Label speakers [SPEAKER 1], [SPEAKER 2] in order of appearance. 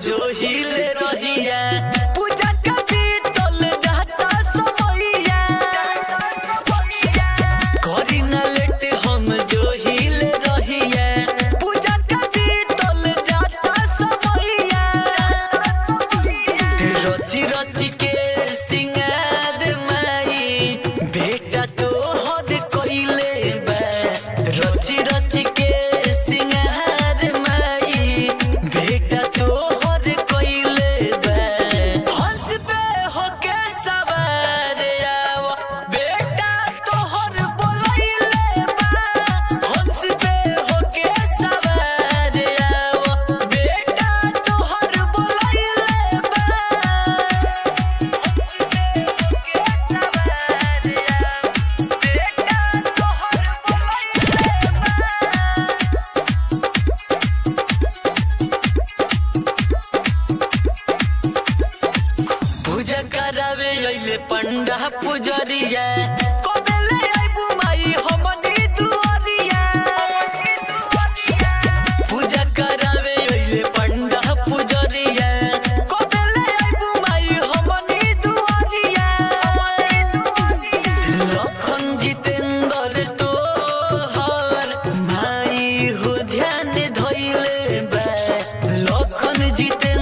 [SPEAKER 1] जो हिले रहिया पूजा का बीतल जाता समैया करी ना लेट हम जो हिले रहिया पूजा का बीतल जाता समैया रची रची के सिंगार माई बेटा तो हद कइले बा रची रची के सिंगार माई बेटा तो हद कइले बा हंस पे होके सवार आवा बेटा तो हर बोलइले बा हंस पे होके सवार आवा बेटा तो हर बोलइले बा पूजा करावे अइले पंडा पुजरिया कबेले आइबू माई हमनी दुआरिया पूजा करावे अइले पंडा पुजरिया कबेले आइबू माई हमनी दुआरिया लखन जितेंद्र तो हर माई हो ध्यान धइले बा लखन जिते